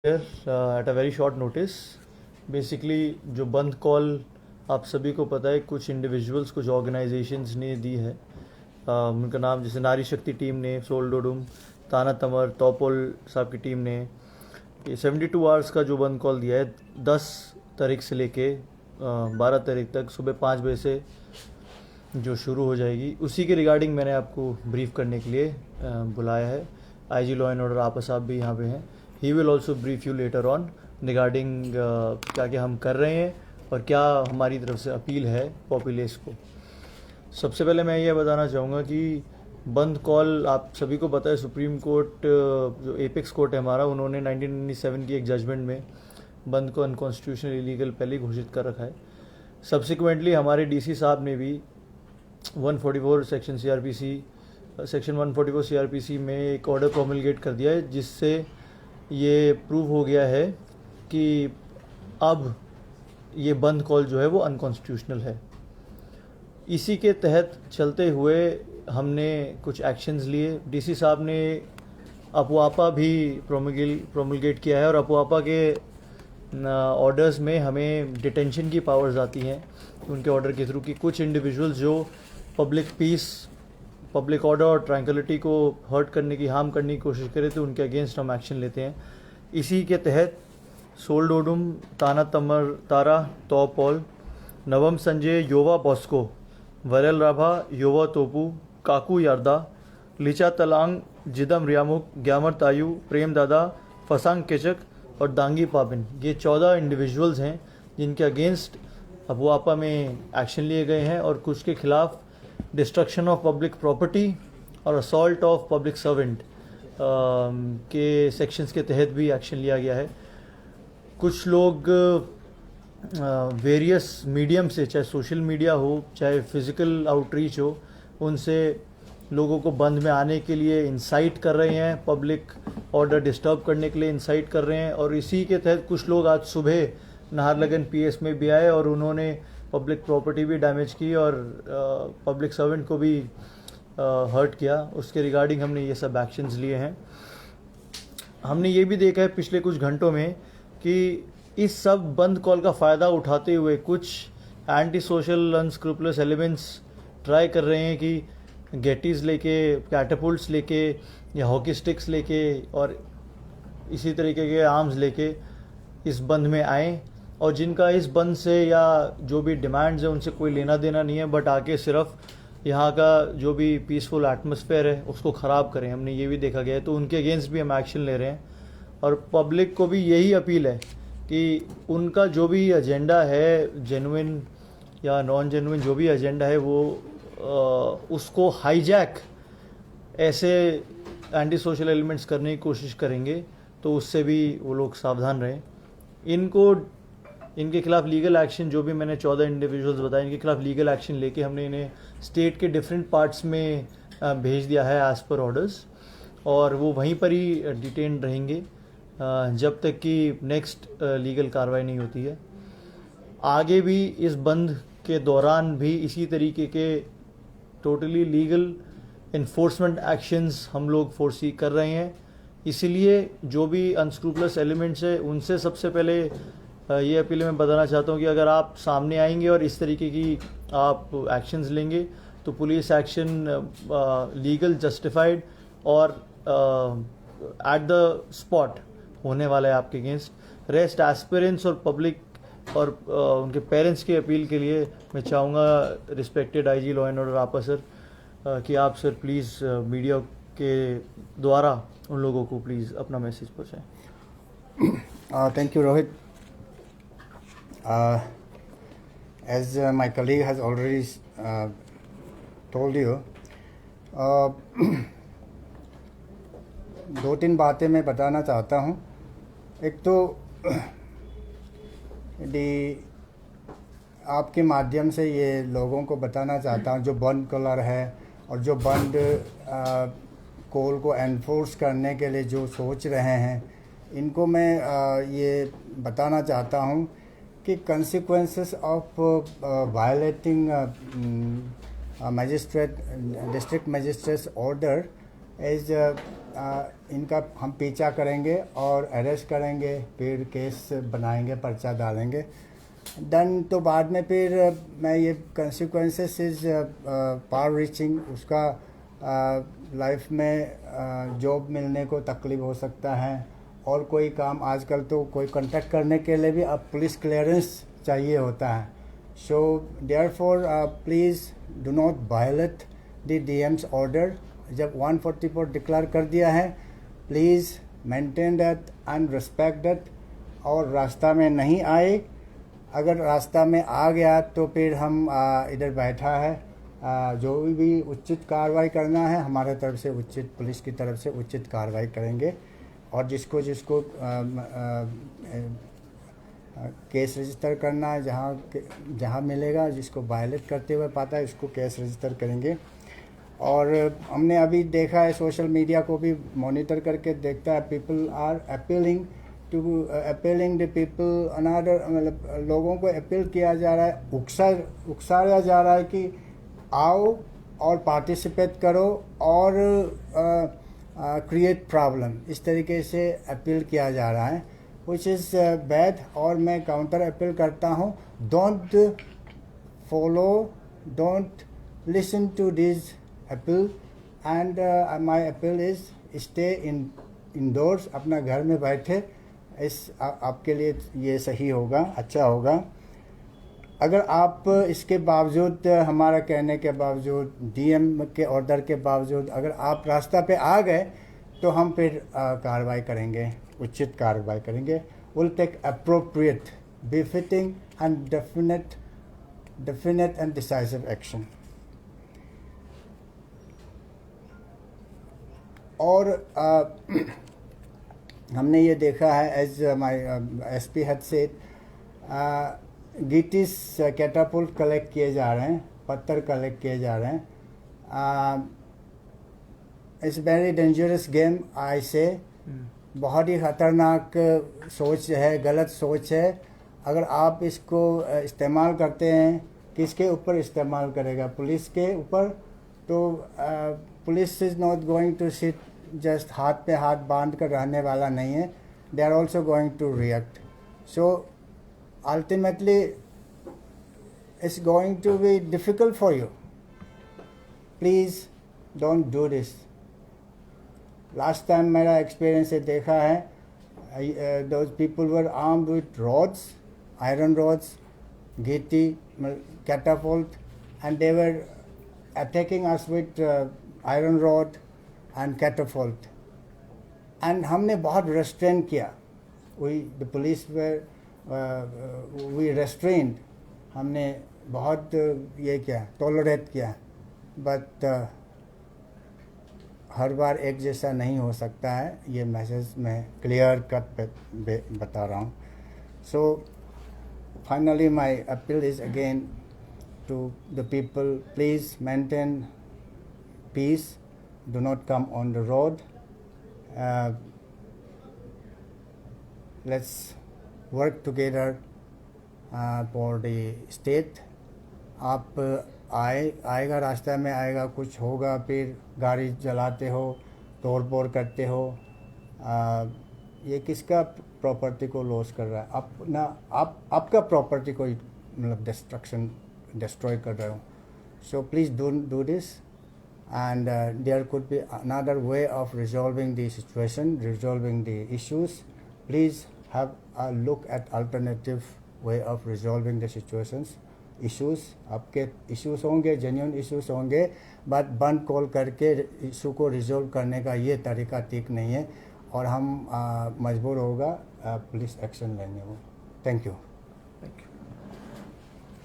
At a very short notice. Basically जो बंद call आप सभी को पता है, कुछ इंडिविजुअल्स कुछ ऑर्गेनाइजेशंस ने दी है। उनका नाम जैसे नारी शक्ति टीम ने, सोल्डोडुम, ताना तमर, तोपोल साहब की टीम ने ये 72 आवर्स का जो बंद कॉल दिया है 10 तारीख से लेके 12 तारीख तक सुबह 5 बजे से जो शुरू हो जाएगी, उसी के रिगार्डिंग मैंने आपको ब्रीफ करने के लिए बुलाया है। आईजी लॉ एंड ऑर्डर आपा साहब भी यहाँ पे हैं। He will also brief you later on regarding क्या क्या हम कर रहे हैं और क्या हमारी तरफ से अपील है पॉपुलेस को। सबसे पहले मैं ये बताना चाहूँगा कि बंद कॉल आप सभी को पता है, सुप्रीम कोर्ट जो एपेक्स कोर्ट है हमारा, उन्होंने 1997 की एक जजमेंट में बंद को अनकॉन्स्टिट्यूशनल इलीगल पहले ही घोषित कर रखा है। सब्सिक्वेंटली हमारे डीसी साहब ने भी 144 सेक्शन सेक्शन 144 सीआरपीसी में एक ऑर्डर प्रोमलगेट कर दिया है, जिससे ये प्रूव हो गया है कि अब ये बंद कॉल जो है वो अनकॉन्स्टिट्यूशनल है। इसी के तहत चलते हुए हमने कुछ एक्शंस लिए। डीसी साहब ने अपुआपा भी प्रोमलगेट किया है और अपुआपा के ऑर्डर्स में हमें डिटेंशन की पावर्स आती हैं उनके ऑर्डर के थ्रू कि कुछ इंडिविजुअल्स जो पब्लिक पीस, पब्लिक ऑर्डर और ट्रैंक्विलिटी को हर्ट करने की, हार्म करने की कोशिश करें तो उनके अगेंस्ट हम एक्शन लेते हैं। इसी के तहत सोल्डोडुम, ताना तमर, तारा तोपोल, नवम संजय, योवा बॉस्को, वरेल राभा, योवा तोपू, काकू यारदा, लिचा तलांग, जिदम रियामुक, ग्यामर तायू, प्रेम दादा, फसांग केचक और दांगी पाबिन, ये 14 इंडिविजुअल्स हैं जिनके अगेंस्ट अपुआपा में एक्शन लिए गए हैं और कुछ के खिलाफ डिस्ट्रक्शन ऑफ पब्लिक प्रॉपर्टी और असॉल्ट ऑफ पब्लिक सर्वेंट के सेक्शंस के तहत भी एक्शन लिया गया है। कुछ लोग वेरियस मीडियम से, चाहे सोशल मीडिया हो चाहे फिज़िकल आउटरीच हो, उनसे लोगों को बंद में आने के लिए इंसाइट कर रहे हैं, पब्लिक ऑर्डर डिस्टर्ब करने के लिए इंसाइट कर रहे हैं। और इसी के तहत कुछ लोग आज सुबह नाहरलगन पीएस में भी आए और उन्होंने पब्लिक प्रॉपर्टी भी डैमेज की और पब्लिक सर्वेंट को भी हर्ट किया। उसके रिगार्डिंग हमने ये सब एक्शंस लिए हैं। हमने ये भी देखा है पिछले कुछ घंटों में कि इस सब बंद कॉल का फ़ायदा उठाते हुए कुछ एंटी सोशल अनस्क्रूपलस एलिमेंट्स ट्राई कर रहे हैं कि गेटीज़ लेके, कैटापुल्ट्स लेके या हॉकी स्टिक्स लेके और इसी तरीके के आर्म्स लेके इस बंद में आएँ, और जिनका इस बंद से या जो भी डिमांड्स है उनसे कोई लेना देना नहीं है, बट आके सिर्फ यहाँ का जो भी पीसफुल एटमॉस्फेयर है उसको ख़राब करें। हमने ये भी देखा गया है, तो उनके अगेंस्ट भी हम एक्शन ले रहे हैं। और पब्लिक को भी यही अपील है कि उनका जो भी एजेंडा है, जेन्युइन या नॉन जेन्युइन जो भी एजेंडा है, वो उसको हाईजैक ऐसे एंटी सोशल एलिमेंट्स करने की कोशिश करेंगे, तो उससे भी वो लोग सावधान रहें। इनके खिलाफ लीगल एक्शन, जो भी मैंने 14 इंडिविजुअल्स बताए, इनके खिलाफ लीगल एक्शन लेके हमने इन्हें स्टेट के डिफरेंट पार्ट्स में भेज दिया है एज़ पर ऑर्डर्स, और वो वहीं पर ही डिटेन रहेंगे जब तक कि नेक्स्ट लीगल कार्रवाई नहीं होती है। आगे भी इस बंद के दौरान भी इसी तरीके के टोटली लीगल इन्फोर्समेंट एक्शंस हम लोग फोर्सी कर रहे हैं। इसीलिए जो भी अनस्क्रूपलस एलिमेंट्स है उनसे सबसे पहले ये अपील मैं बताना चाहता हूँ कि अगर आप सामने आएंगे और इस तरीके की आप एक्शंस लेंगे तो पुलिस एक्शन लीगल, जस्टिफाइड और एट द स्पॉट होने वाला है आपके अगेंस्ट। रेस्ट एस्पिरेंट्स और पब्लिक और उनके पेरेंट्स की अपील के लिए मैं चाहूँगा respected IG law and order आपा सर कि आप सर प्लीज़ मीडिया के द्वारा उन लोगों को प्लीज़ अपना message पहुँचाएँ। Thank you, Rohit. As my colleague has already told you, दो तीन बातें मैं बताना चाहता हूँ। एक तो आपके माध्यम से ये लोगों को बताना चाहता हूँ, जो बंद कॉलर है और जो बंद कॉल को एनफोर्स करने के लिए जो सोच रहे हैं, इनको मैं ये बताना चाहता हूँ कि consequences of violating district magistrate's order is इनका हम पीछा करेंगे और अरेस्ट करेंगे, फिर केस बनाएंगे, पर्चा डालेंगे। डन तो बाद में फिर मैं ये कंसिक्वेंसेस इज पार रीचिंग, उसका लाइफ में जॉब मिलने को तकलीफ हो सकता है, और कोई काम आजकल तो कोई कांटेक्ट करने के लिए भी अब पुलिस क्लियरेंस चाहिए होता है। So therefore please do not violate the DMs order. जब 144 डिक्लेयर कर दिया है, please maintain that and respect that. और रास्ता में नहीं आए, अगर रास्ता में आ गया तो फिर हम इधर बैठा है, जो भी उचित कार्रवाई करना है हमारे तरफ से, उचित पुलिस की तरफ से उचित कार्रवाई करेंगे। और जिसको जिसको केस रजिस्टर करना है, जहाँ मिलेगा, जिसको वायलेट करते हुए पाता है, उसको केस रजिस्टर करेंगे। और हमने अभी देखा है, सोशल मीडिया को भी मॉनिटर करके देखता है, people are appealing the people another, मतलब लोगों को अपील किया जा रहा है, उकसाया जा रहा है कि आओ और पार्टिसिपेट करो और क्रिएट प्रॉब्लम, इस तरीके से अपील किया जा रहा है, विच इज़ बैड। और मैं काउंटर अपील करता हूँ, don't follow, don't listen to this appeal, and my appeal is stay indoors, अपना घर में बैठे, आपके लिए ये सही होगा, अच्छा होगा। अगर आप इसके बावजूद, हमारा कहने के बावजूद, डीएम के ऑर्डर के बावजूद अगर आप रास्ता पे आ गए, तो हम फिर कार्रवाई करेंगे, उचित कार्रवाई करेंगे। Will take appropriate, befitting and definite and decisive action. और हमने ये देखा है, as my SP had said, गिटीज कैटापुल्ट कलेक्ट किए जा रहे हैं, पत्थर कलेक्ट किए जा रहे हैं। इट्स वेरी डेंजरस गेम, आई से बहुत ही ख़तरनाक सोच है, गलत सोच है। अगर आप इसको इस्तेमाल करते हैं, किसके ऊपर इस्तेमाल करेगा? पुलिस के ऊपर। तो police is not going to sit just हाथ पे हाथ बांध कर रहने वाला नहीं है, they are also going to react. So ultimately it's going to be difficult for you. Please don't do this. Last time मेरा experience से देखा है, those people were armed with rods, iron rods, giti, catapult, and they were attacking us with iron rod and catapult. And हमने बहुत restrain किया. The police were we restrained, हमने बहुत ये किया, टॉलरेट किया, बट हर बार एक जैसा नहीं हो सकता है। ये मैसेज मैं क्लियर कट बता रहा हूँ। So finally my appeal is again to the people, please maintain peace, do not come on the road, let's work together for the state. आप आएगा, रास्ते में आएगा, कुछ होगा, फिर गाड़ी चलाते हो, तोड़ फोड़ करते हो, ये किसका प्रॉपर्टी को लॉस कर रहा है? अपना, आपका प्रॉपर्टी को मतलब डिस्ट्रॉय कर रहे हो। So please don't do this, and there could be another way of resolving the situation, resolving the issues. Please have a look at alternative way of resolving the situations. issues, आपके issues होंगे, genuine issues होंगे, but बंद call करके issue को resolve करने का ये तरीका ठीक नहीं है, और हम मजबूर होगा पुलिस एक्शन लेने को। Thank you.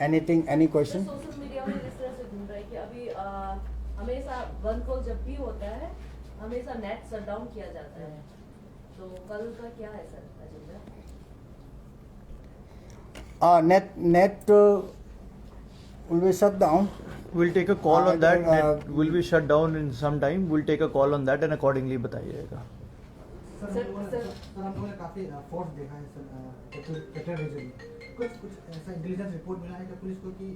Anything, any question? Social media में इस तरह से घूम रहा है कि अभी हमेशा बंद कॉल जब भी होता है, हमेशा नेट शट डाउन किया जाता है, तो कल का क्या है sir agenda? Net will be shut down. We'll take a call on that. Net will be shut down in some time. We'll take a call on that and accordingly बताइएगा। Sir हम लोगों ने काफी फोर्स देखा है sir petrol reason में। कुछ ऐसा इंटेलिजेंस रिपोर्ट मिला है क्या पुलिस को कि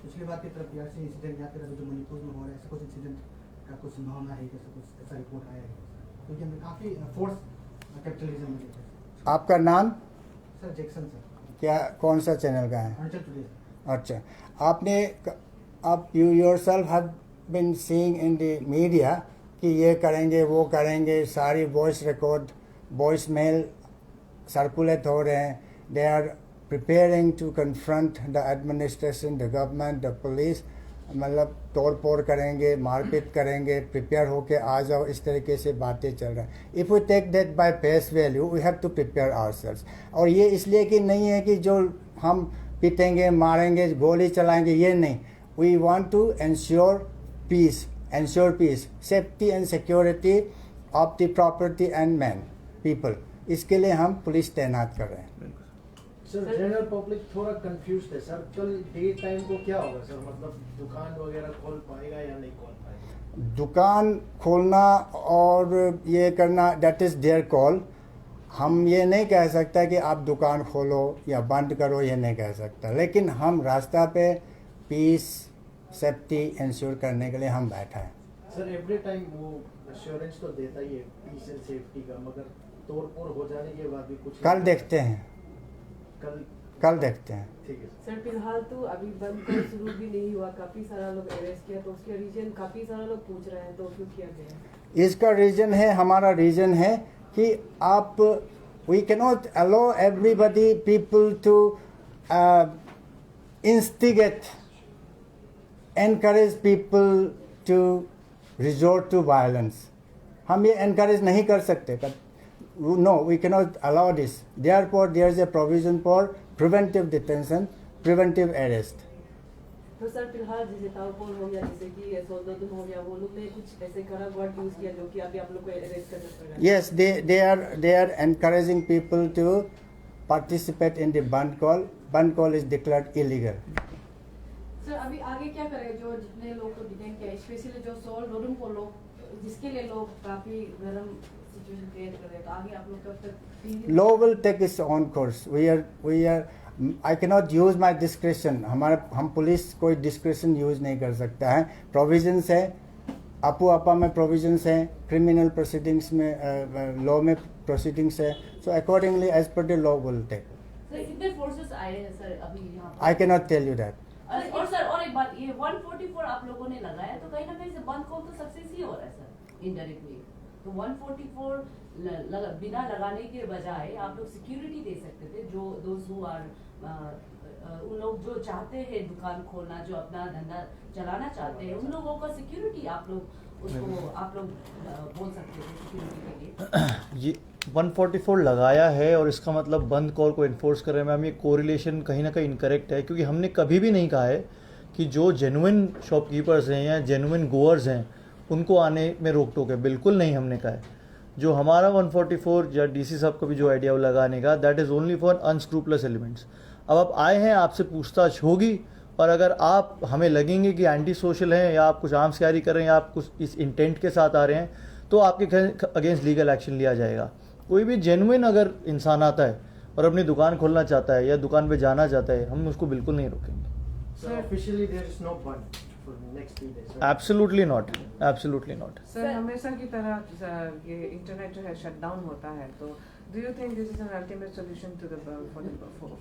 पिछली बार की तरफ यार से इंसिडेंट या फिर अभी जो मणिपुर में हो रहा है ऐसा कुछ इंसिडेंट का कुछ संभावना है, कैसा कुछ ऐसा रिपोर्ट आया है? क्योंकि हमने काफ़ी फोर्स कैपिटलिज्म में देखे हैं। आपका नाम सर जैक्सन सर, क्या, कौन सा चैनल का है? अरुणाचल टुडे। अच्छा, आप you yourself have been seeing in the media कि ये करेंगे वो करेंगे, सारी voice record voice mail circulate हो रहे हैं। They are preparing to confront the administration, the government, the police, मतलब तोड़ फोड़ करेंगे, मारपीट करेंगे, प्रिपेयर होके आ जाओ, इस तरीके से बातें चल रहा है। If we take that by face value, we have to prepare ourselves. और ये इसलिए कि नहीं है कि जो हम पीटेंगे, मारेंगे, गोली चलाएंगे, ये नहीं। We want to ensure peace, safety and security of the property and men, people। इसके लिए हम पुलिस तैनात कर रहे हैं। सर जनरल पब्लिक थोड़ा कंफ्यूज है सर, कल डे टाइम को क्या होगा सर, मतलब दुकान वगैरह खोल पाएगा या नहीं खोल पाएगा? दुकान खोलना और ये करना, दैट इज़ देयर कॉल। हम ये नहीं कह सकता कि आप दुकान खोलो या बंद करो, ये नहीं कह सकता। लेकिन हम रास्ता पे पीस सेफ्टी इंश्योर करने के लिए हम बैठा है। सर एवरी टाइम वो एश्योरेंस तो देता ही है पीस एंड सेफ्टी का, मगर तोड़ फोड़ हो जाने के बाद भी कुछ कल देखते हैं, कल देखते हैं। ठीक है सर फिलहाल तो अभी बंद कल शुरू भी नहीं हुआ, काफी सारा लोग अरेस्ट किया, तो उसके रीजन काफी सारा लोग पूछ रहे हैं, तो क्यों किया गया? इसका रीज़न है, हमारा रीज़न है कि आप we cannot allow everybody people to instigate, encourage people to resort to violence. हम ये एनकरेज नहीं कर सकते। No, we cannot allow this. Therefore, there is a provision for preventive detention, preventive arrest. तो सर फिलहाल जैसे ताउपोल हो गया, जैसे कि सोल्दोदुम हो गया, वो लोग ने कुछ ऐसे कड़ा वर्ड यूज किया जो कि अभी आप लोग को अरेस्ट करना पड़ रहा है। Yes, they are encouraging people to participate in the band call. Band call is declared illegal. Sir अभी आगे क्या करेंगे? जो जितने लोग को डिटेन किया, स्पेशली जो सोल्दोदुम को लोग, जिसके लिए लोग काफी गर्म सिचुएशन क्रिएट कर रहे हैं, तो आगे आप लोग कब तक? Law will take its own course. We are. I cannot use my discretion. हम पुलिस कोई डिस्क्रिप्शन यूज नहीं कर सकता है। प्रोविजंस है, अपू अपा में प्रोविजंस है, क्रिमिनल प्रोसीडिंग्स में, लॉ में प्रोसीडिंग्स है। So accordingly as per the law will take. Sir कितने फोर्सेस आए हैं सर अभी यहाँ पर? I cannot tell you that. और सर और एक बात, ये 144 आप लोगों ने लगाया, तो कहीं ना कहीं से बंद कॉल तो सक्सेस ही हो रहा है सर इनडायरेक्टली। तो 144 बिना लगाने के बजाय आप लोग सिक्योरिटी दे सकते थे। जो दोस्त हु आर उन लोग जो चाहते हैं दुकान खोलना, जो अपना धंधा चलाना चाहते हैं, उन लोगों का सिक्योरिटी आप लोग उसको आप लोग बोल सकते थे सिक्योरिटी के लिए। ये 144 लगाया है और इसका मतलब बंद कॉल को इन्फोर्स कर रहे हैं मैम, ये कोरिलेशन कहीं ना कहीं इनकरेक्ट है, क्योंकि हमने कभी भी नहीं कहा है कि जो जेन्युइन शॉपकीपर्स हैं या जेन्युइन गोअर्स हैं उनको आने में रोक टोक है, बिल्कुल नहीं हमने कहा है। जो हमारा 144 या डीसी साहब को भी जो आइडिया लगाने का, that is only for unscrupulous elements. अब आप आए हैं, आपसे पूछताछ होगी, और अगर आप हमें लगेंगे कि एंटी सोशल हैं या आप कुछ आर्म्स कैरी कर रहे हैं या आप कुछ इस इंटेंट के साथ आ रहे हैं, तो आपके अगेंस्ट लीगल एक्शन लिया जाएगा। कोई भी जेन्युइन अगर इंसान आता है और अपनी दुकान खोलना चाहता है या दुकान पे जाना चाहता है, हम उसको बिल्कुल नहीं रोकेंगे। Sir officially there is no bandh for next 3 days। Absolutely not, absolutely not. Sir हमेशा की तरह ये इंटरनेट जो है शट डाउन होता है, तो do you think this is an ultimate solution to the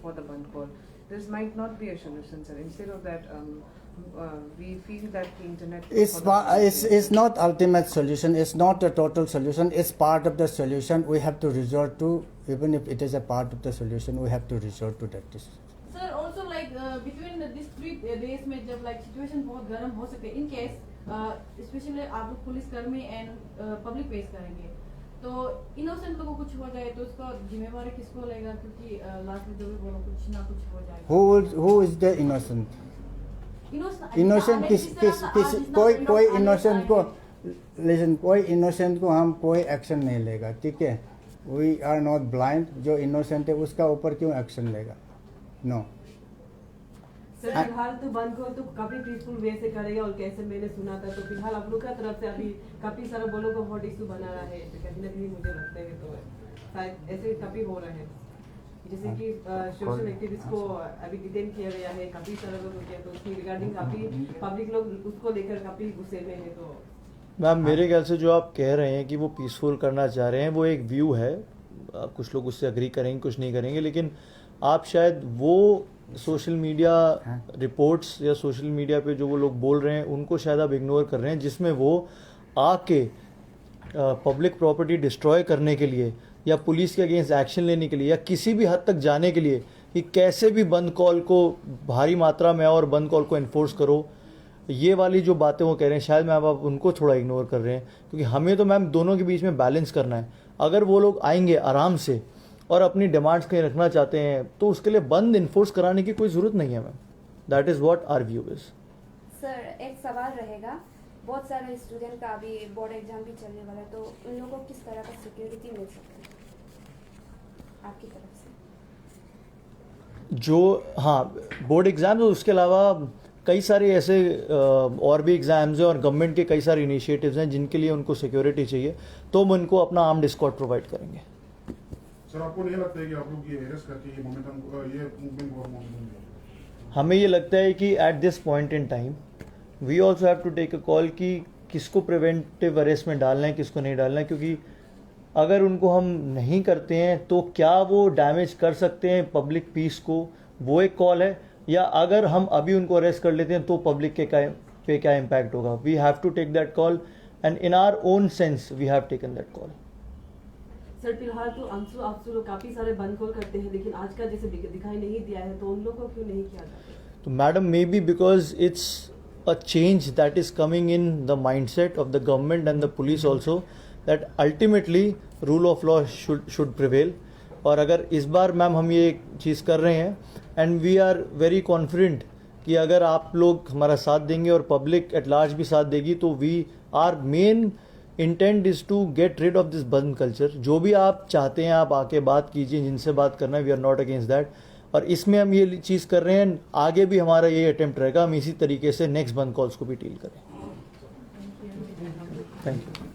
for the bandh call? This might not be a solution sir, instead of that we feel that the internet It's not ultimate solution. It's not a total solution. It's part of the solution. We have to resort to, even if it is a part of the solution, we have to resort to that. Sir also like between this 3 days में जब like situation बहुत गर्म हो सके, in case specially आप लोग police कर्मी and public face करेंगे, तो इनोसेंट लोगों को कुछ हो जाए तो उसका जिम्मेवारी किसको लेगा? क्योंकि लास्ट में जो भी बोलो कुछ ना कुछ हो जाएगा। Who is the innocent? Innocent कोई इनोसेंट को, लिसन, कोई इनोसेंट को हम कोई एक्शन नहीं लेगा, ठीक है? We are not blind. जो इनोसेंट है उसका ऊपर क्यों एक्शन लेगा? नो। सर फिलहाल तो बंद कॉल तो काफी पीसफुल वे से करेगा, और कैसे मैंने सुना था, तो फिलहाल आप लोग का तरफ से अभी काफी सारा बोलो को हॉट इशू बना रहा है, तो कहीं ना कहीं मुझे लगता है तो शायद ऐसे काफी हो रहे हैं, जैसे कि सोशल एक्टिविस्ट को अभी डिटेन किया गया है, काफी सारा लोग हो गया, तो उसकी रिगार्डिंग काफी पब्लिक लोग उसको लेकर काफी गुस्से में है। तो मैम मेरे ख्याल से जो आप कह रहे हैं कि वो पीसफुल करना चाह रहे हैं वो एक व्यू है, कुछ लोग उससे अग्री करेंगे कुछ नहीं करेंगे, लेकिन आप शायद वो सोशल मीडिया रिपोर्ट्स या सोशल मीडिया पे जो वो लोग बोल रहे हैं उनको शायद आप इग्नोर कर रहे हैं, जिसमें वो आके पब्लिक प्रॉपर्टी डिस्ट्रॉय करने के लिए या पुलिस के अगेंस्ट एक्शन लेने के लिए या किसी भी हद तक जाने के लिए कि कैसे भी बंद कॉल को भारी मात्रा में और बंद कॉल को इन्फोर्स करो, ये वाली जो बातें वो कह रहे हैं शायद मैम आप उनको थोड़ा इग्नोर कर रहे हैं, क्योंकि हमें तो मैम दोनों के बीच में बैलेंस करना है। अगर वो लोग आएंगे आराम से और अपनी डिमांड्स कहीं रखना चाहते हैं तो उसके लिए बंद इन्फोर्स कराने की कोई ज़रूरत नहीं है ma'am. That is what our view is. Sir एक सवाल रहेगा, बहुत सारे स्टूडेंट का अभी बोर्ड एग्जाम भी चलने वाला है, तो उन लोगों को किस तरह का सिक्योरिटी मिल सकती है आपकी तरफ से? जो हाँ बोर्ड एग्ज़ाम, उसके अलावा कई सारे ऐसे और भी एग्ज़ाम्स हैं और गवर्नमेंट के कई सारे इनिशिएटिव्स हैं जिनके लिए उनको सिक्योरिटी चाहिए, तो हम उनको अपना आर्म्ड स्क्वाड प्रोवाइड करेंगे। सर आपको नहीं लगता है कि आप लोग ये अरेस्ट करके ये मोमेंटम ये मूवमेंट बहुत मोमेंटम? हमें ये लगता है कि at this point in time we also have to take a call कि किसको प्रिवेंटिव अरेस्ट में डालना है किसको नहीं डालना है, क्योंकि अगर उनको हम नहीं करते हैं तो क्या वो डैमेज कर सकते हैं पब्लिक पीस को, वो एक कॉल है, या अगर हम अभी उनको अरेस्ट कर लेते हैं तो पब्लिक के पे क्या इम्पैक्ट होगा। We have to take that call and in our own sense we have taken that call. Sir फिलहाल तो आपसू लोग काफी सारे बंद कॉल करते हैं, लेकिन आज का जैसे दिखाई नहीं दिया है, तो उन लोगों को क्यों नहीं किया जाता? तो madam may be because it's a change that is coming in the mindset of the government and the police also, that ultimately rule of law should prevail। और अगर इस बार मैम हम ये चीज़ कर रहे हैं and we are very confident कि अगर आप लोग हमारा साथ देंगे और पब्लिक एट लार्ज भी साथ देगी तो we are main intent is to get rid of this bandh culture. जो भी आप चाहते हैं आप आके बात कीजिए, जिनसे बात करना है, we are not against that. और इसमें हम ये चीज़ कर रहे हैं, आगे भी हमारा ये अटेम्प्ट रहेगा, हम इसी तरीके से नेक्स्ट बंद कॉल्स को भी डील करें। Thank you.